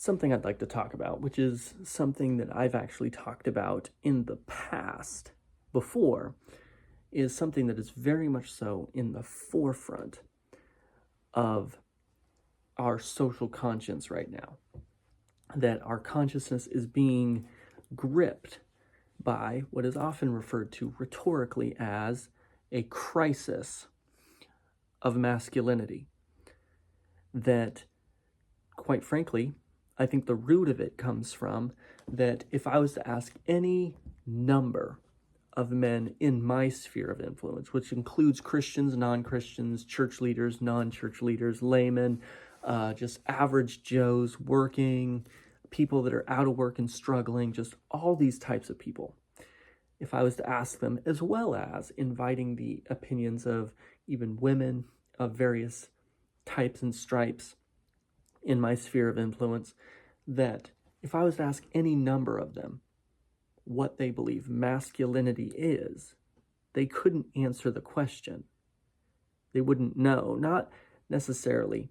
something I'd like to talk about, which is something that I've actually talked about in the past before, is something that is very much so in the forefront of our social conscience right now. That our consciousness is being gripped by what is often referred to rhetorically as a crisis of masculinity. That, quite frankly, I think the root of it comes from that if I was to ask any number of men in my sphere of influence, which includes Christians, non-Christians, church leaders, non-church leaders, laymen, just average Joes, working, people that are out of work and struggling, just all these types of people. If I was to ask them, as well as inviting the opinions of even women of various types and stripes in my sphere of influence, that if I was to ask any number of them what they believe masculinity is, they couldn't answer the question. They wouldn't know, not necessarily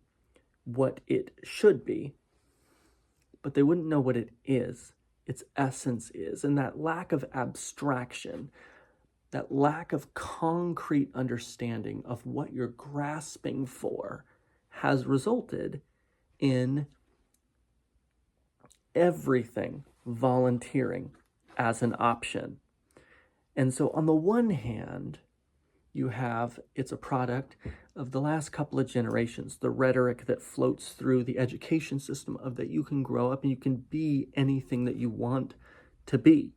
what it should be, but they wouldn't know what it is, its essence is. And that lack of abstraction, that lack of concrete understanding of what you're grasping for has resulted in everything volunteering as an option. And so on the one hand, you have, it's a product of the last couple of generations, the rhetoric that floats through the education system of that you can grow up and you can be anything that you want to be.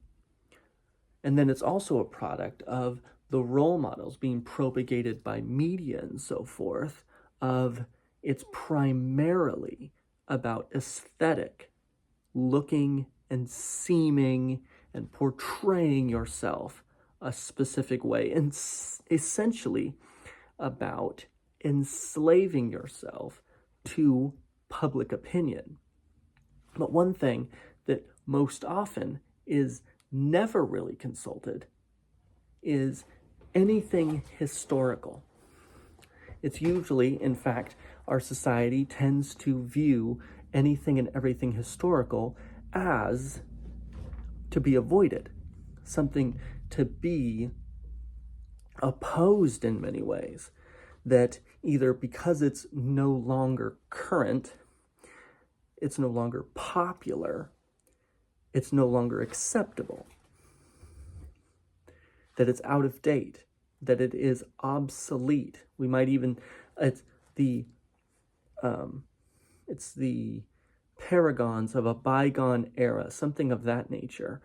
And then it's also a product of the role models being propagated by media and so forth, of it's primarily about aesthetic, looking and seeming and portraying yourself a specific way, and essentially about enslaving yourself to public opinion. But one thing that most often is never really consulted is anything historical. It's usually, in fact, our society tends to view anything and everything historical as to be avoided, something to be opposed in many ways, that either because it's no longer current, it's no longer popular, it's no longer acceptable, that it's out of date, that it is obsolete. We might even, it's the paragons of a bygone era, something of that nature.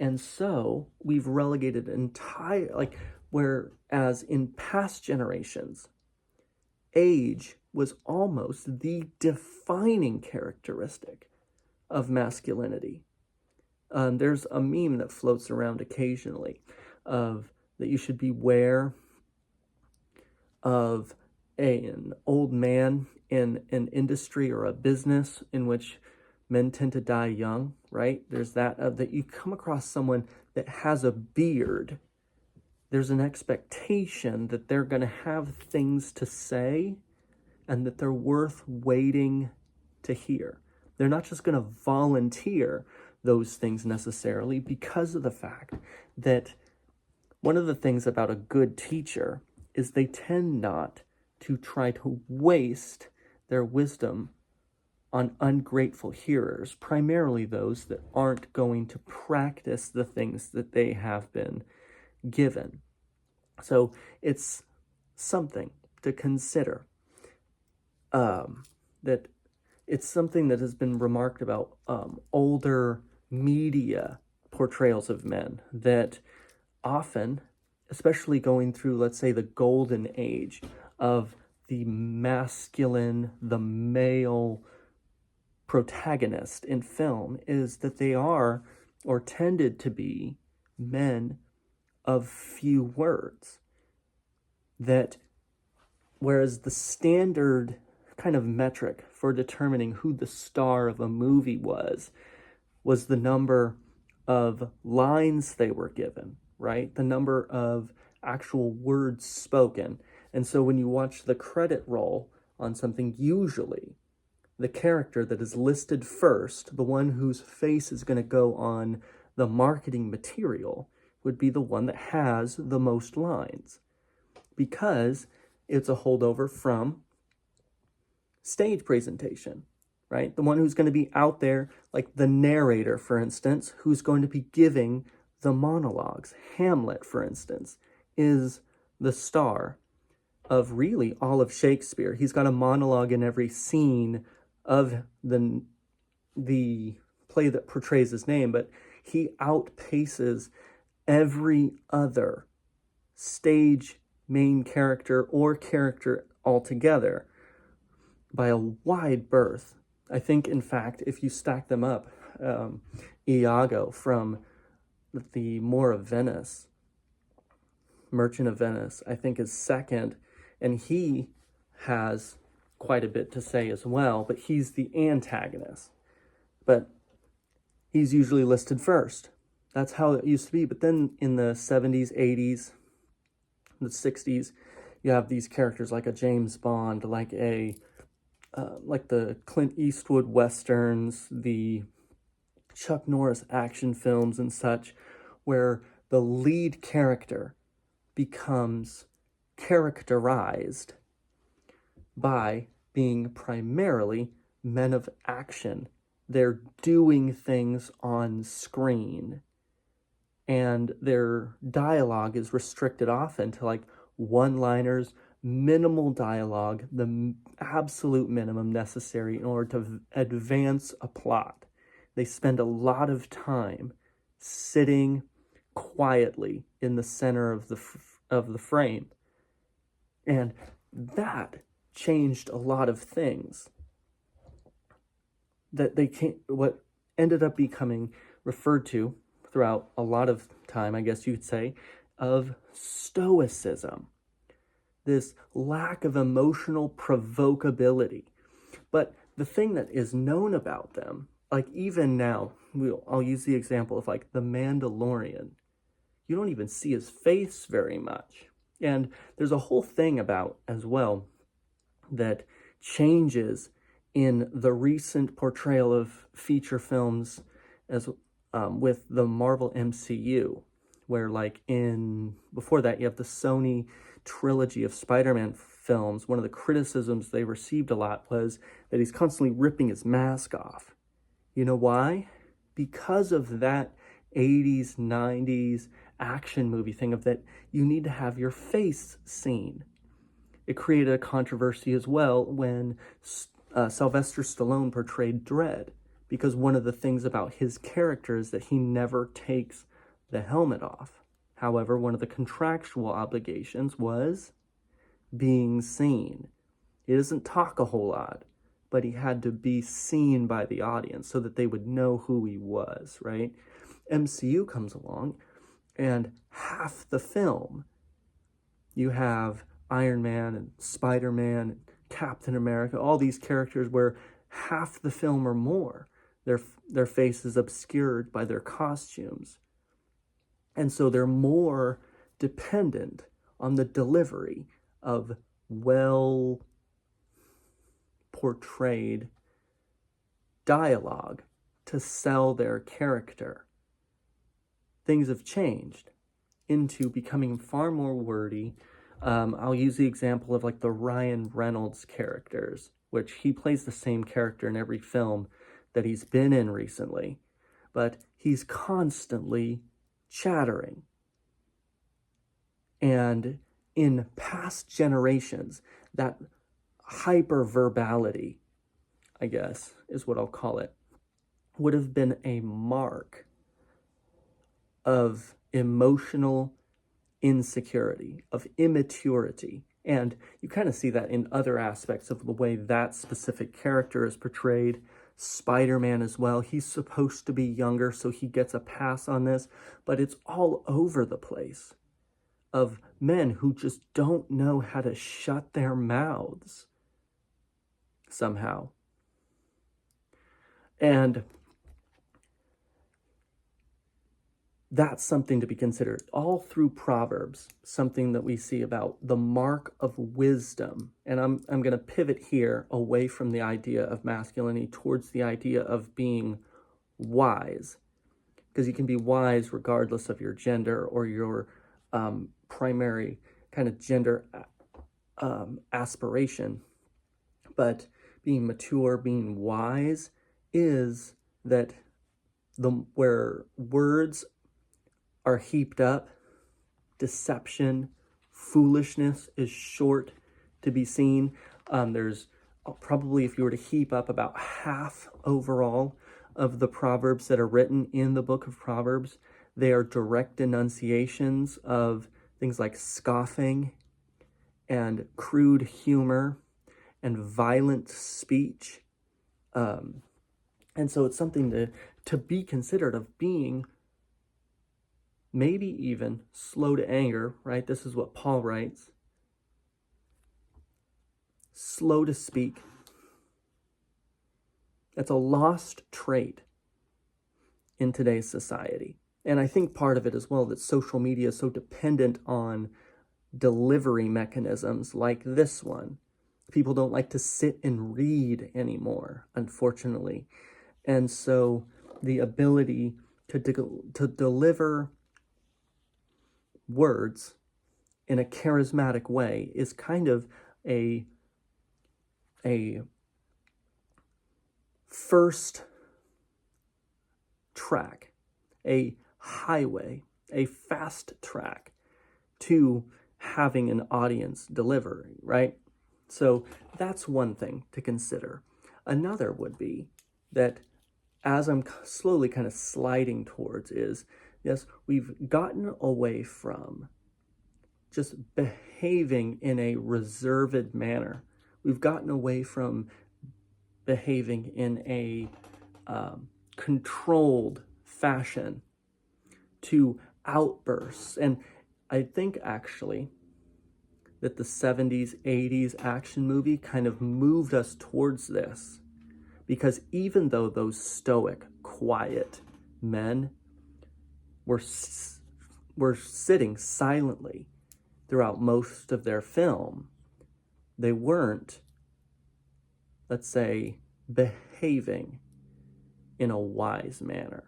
And so we've relegated whereas in past generations, age was almost the defining characteristic of masculinity. There's a meme that floats around occasionally of that you should beware of an old man in an industry or a business in which men tend to die young, right? There's that you come across someone that has a beard. There's an expectation that they're going to have things to say and that they're worth waiting to hear. They're not just going to volunteer those things necessarily, because of the fact that one of the things about a good teacher is they tend not to try to waste their wisdom on ungrateful hearers, primarily those that aren't going to practice the things that they have been given. So it's something to consider, that it's something that has been remarked about older media portrayals of men, that often, especially going through, let's say, the golden age of the masculine, the male protagonist in film, is that they are, or tended to be, men of few words. That whereas the standard kind of metric for determining who the star of a movie was the number of lines they were given, right? The number of actual words spoken. And so when you watch the credit roll on something, usually the character that is listed first, the one whose face is going to go on the marketing material, would be the one that has the most lines, because it's a holdover from stage presentation, right? The one who's going to be out there, like the narrator, for instance, who's going to be giving the monologues. Hamlet, for instance, is the star of really all of Shakespeare. He's got a monologue in every scene of the play that portrays his name, but he outpaces every other stage main character or character altogether by a wide berth. I think, in fact, if you stack them up, Iago from the Moor of Venice, Merchant of Venice, I think is second, and he has quite a bit to say as well, but he's the antagonist. But he's usually listed first. That's how it used to be. But then in the 70s, 80s, the 60s, you have these characters like a James Bond, like the Clint Eastwood westerns, the Chuck Norris action films and such, where the lead character becomes characterized by being primarily men of action. They're doing things on screen, and their dialogue is restricted often to like one-liners, minimal dialogue, the absolute minimum necessary in order to advance a plot. They spend a lot of time sitting quietly in the center of the frame, and that changed a lot of things. That what ended up becoming referred to throughout a lot of time, I guess you'd say, of stoicism. This lack of emotional provocability. But the thing that is known about them, like even now, I'll use the example of like the Mandalorian. You don't even see his face very much. And there's a whole thing about as well that changes in the recent portrayal of feature films as with the Marvel MCU, where like before that you have the Sony trilogy of Spider-Man films. One of the criticisms they received a lot was that he's constantly ripping his mask off. You know why? Because of that 80s, 90s action movie thing of that you need to have your face seen. It created a controversy as well when Sylvester Stallone portrayed Dredd, because one of the things about his character is that he never takes the helmet off. However, one of the contractual obligations was being seen. He doesn't talk a whole lot, but he had to be seen by the audience so that they would know who he was, right? MCU comes along, and half the film, you have Iron Man and Spider-Man and Captain America, all these characters where half the film or more, their face is obscured by their costumes. And so they're more dependent on the delivery of well portrayed dialogue to sell their character. Things have changed into becoming far more wordy. I'll use the example of like the Ryan Reynolds characters, which he plays the same character in every film that he's been in recently, but he's constantly chattering. And in past generations, that hyperverbality, I guess is what I'll call it, would have been a mark of emotional insecurity, of immaturity. And you kind of see that in other aspects of the way that specific character is portrayed. Spider-Man as well, he's supposed to be younger, so he gets a pass on this, but it's all over the place of men who just don't know how to shut their mouths somehow. And that's something to be considered. All through Proverbs, something that we see about the mark of wisdom. And I'm going to pivot here away from the idea of masculinity towards the idea of being wise. Because you can be wise regardless of your gender or your primary kind of gender aspiration. But being mature, being wise, is that where words are heaped up, deception, foolishness is short to be seen. There's probably, if you were to heap up about half overall of the Proverbs that are written in the book of Proverbs, they are direct denunciations of things like scoffing and crude humor and violent speech. And so it's something to be considered of being maybe even slow to anger, right? This is what Paul writes. Slow to speak. That's a lost trait in today's society. And I think part of it as well that social media is so dependent on delivery mechanisms like this one. People don't like to sit and read anymore, unfortunately. And so the ability to deliver words in a charismatic way is kind of a first track, a highway, a fast track to having an audience deliver, right? So that's one thing to consider. Another would be that, as I'm slowly kind of sliding towards, is, yes, we've gotten away from just behaving in a reserved manner. We've gotten away from behaving in a controlled fashion to outbursts. And I think actually that the 70s, 80s action movie kind of moved us towards this, because even though those stoic, quiet men were sitting silently throughout most of their film, they weren't, let's say, behaving in a wise manner.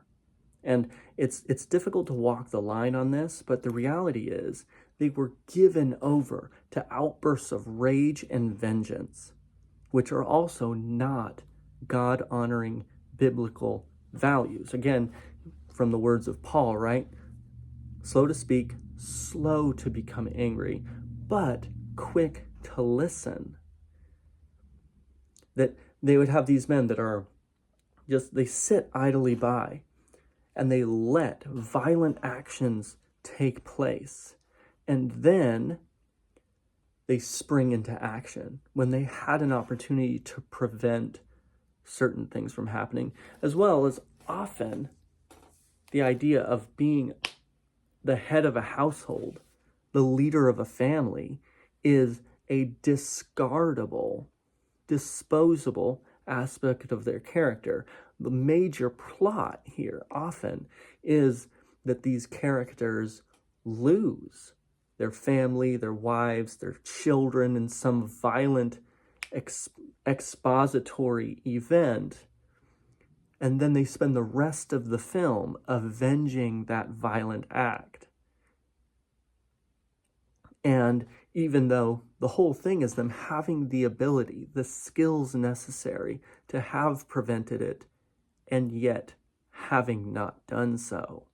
And it's difficult to walk the line on this, but the reality is they were given over to outbursts of rage and vengeance, which are also not God-honoring biblical values. Again, from the words of Paul, right? Slow to speak, slow to become angry, but quick to listen. That they would have these men that are just, they sit idly by and they let violent actions take place. And then they spring into action when they had an opportunity to prevent certain things from happening, as well as often the idea of being the head of a household, the leader of a family, is a discardable, disposable aspect of their character. The major plot here often is that these characters lose their family, their wives, their children in some violent expository event, and then they spend the rest of the film avenging that violent act. And even though the whole thing is them having the ability, the skills necessary to have prevented it, and yet having not done so.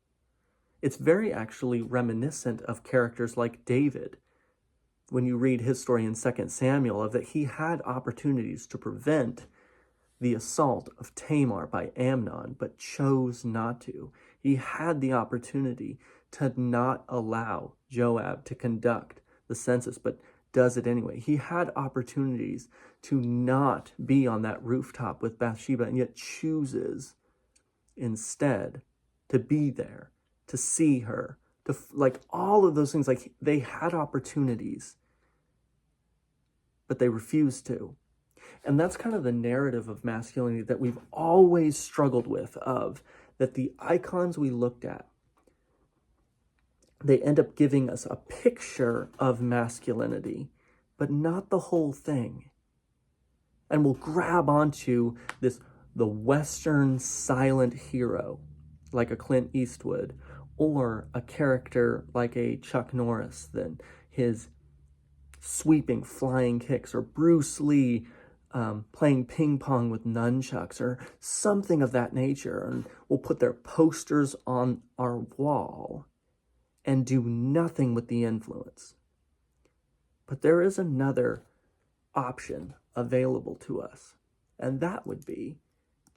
It's very actually reminiscent of characters like David. When you read his story in 2 Samuel, of that he had opportunities to prevent the assault of Tamar by Amnon, but chose not to. He had the opportunity to not allow Joab to conduct the census, but does it anyway. He had opportunities to not be on that rooftop with Bathsheba, and yet chooses instead to be there, to see her, to like all of those things. Like, they had opportunities, but they refused to. And that's kind of the narrative of masculinity that we've always struggled with, of that the icons we looked at they end up giving us a picture of masculinity, but not the whole thing. And we'll grab onto the Western silent hero, like a Clint Eastwood, or a character like a Chuck Norris, then his sweeping flying kicks, or Bruce Lee playing ping pong with nunchucks, or something of that nature. And we'll put their posters on our wall and do nothing with the influence. But there is another option available to us, and that would be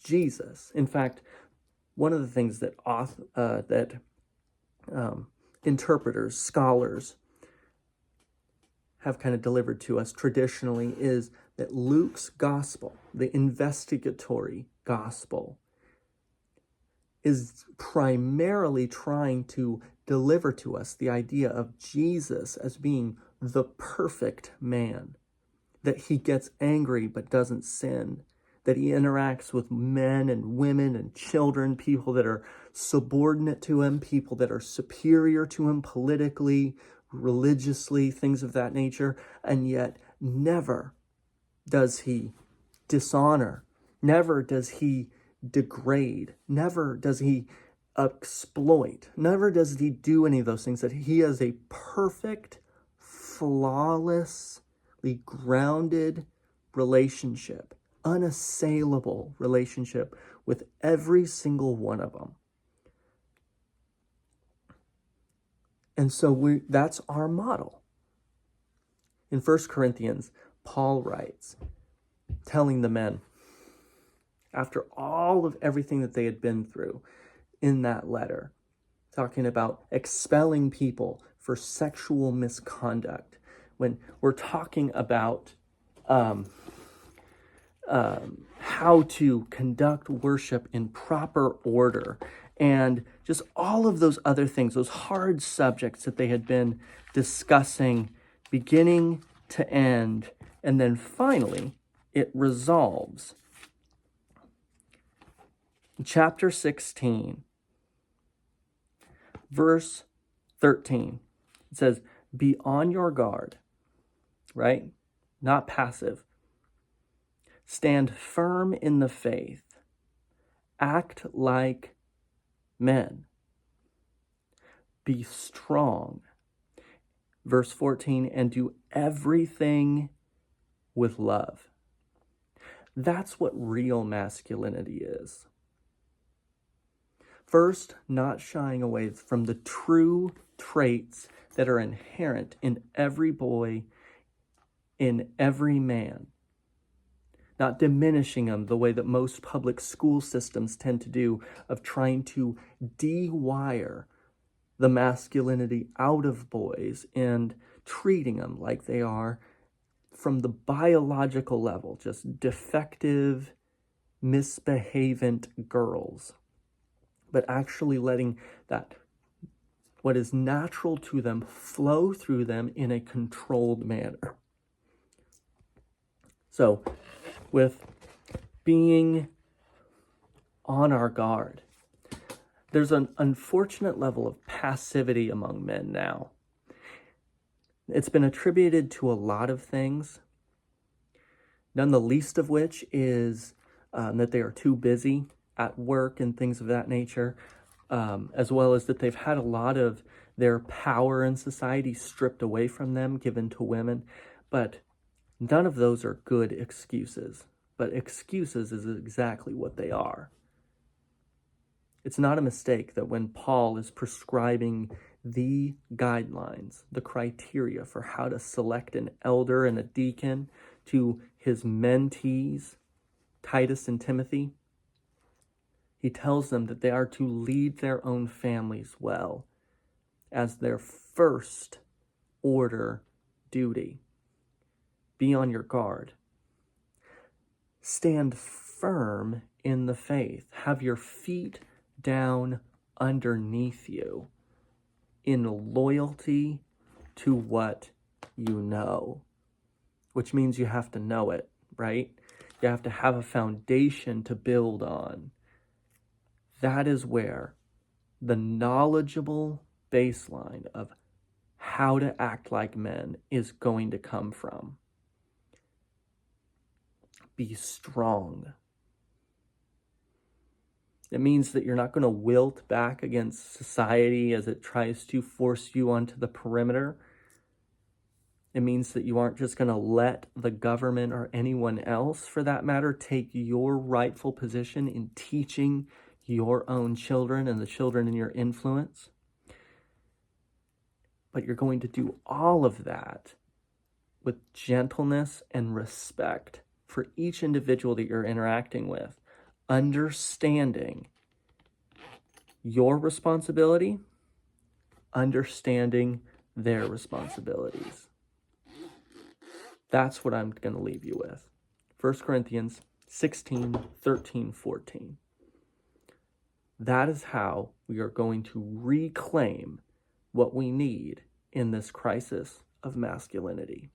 Jesus. In fact, one of the things that interpreters, scholars have kind of delivered to us traditionally is that Luke's gospel, the investigatory gospel, is primarily trying to deliver to us the idea of Jesus as being the perfect man, that he gets angry but doesn't sin, that he interacts with men and women and children, people that are subordinate to him, people that are superior to him politically, religiously, things of that nature, and yet never does he dishonor, never does he degrade, never does he exploit, never does he do any of those things, that he has a perfect, flawlessly grounded relationship, unassailable relationship with every single one of them. And so that's our model. In 1 Corinthians, Paul writes, telling the men, after all of everything that they had been through in that letter, talking about expelling people for sexual misconduct, when we're talking about how to conduct worship in proper order, and just all of those other things, those hard subjects that they had been discussing beginning to end, and then finally it resolves. Chapter 16, verse 13, it says, be on your guard, right? Not passive. Stand firm in the faith. Act like men. Be strong. Verse 14, and do everything with love. That's what real masculinity is. First, not shying away from the true traits that are inherent in every boy, in every man. Not diminishing them the way that most public school systems tend to do, of trying to de-wire the masculinity out of boys and treating them like they are from the biological level, just defective, misbehavant girls. But actually letting that, what is natural to them, flow through them in a controlled manner. So, with being on our guard, there's an unfortunate level of passivity among men now. It's been attributed to a lot of things, none the least of which is that they are too busy at work and things of that nature, as well as that they've had a lot of their power in society stripped away from them, given to women. But none of those are good excuses. But excuses is exactly what they are. It's not a mistake that when Paul is prescribing the guidelines, the criteria for how to select an elder and a deacon to his mentees, Titus and Timothy, he tells them that they are to lead their own families well as their first order duty. Be on your guard. Stand firm in the faith. Have your feet down underneath you in loyalty to what you know, which means you have to know it, right? You have to have a foundation to build on. That is where the knowledgeable baseline of how to act like men is going to come from. Be strong. It means that you're not going to wilt back against society as it tries to force you onto the perimeter. It means that you aren't just going to let the government or anyone else, for that matter, take your rightful position in teaching your own children and the children in your influence. But you're going to do all of that with gentleness and respect for each individual that you're interacting with, understanding your responsibility, understanding their responsibilities. That's what I'm going to leave you with. 1 Corinthians 16, 13, 14. That is how we are going to reclaim what we need in this crisis of masculinity.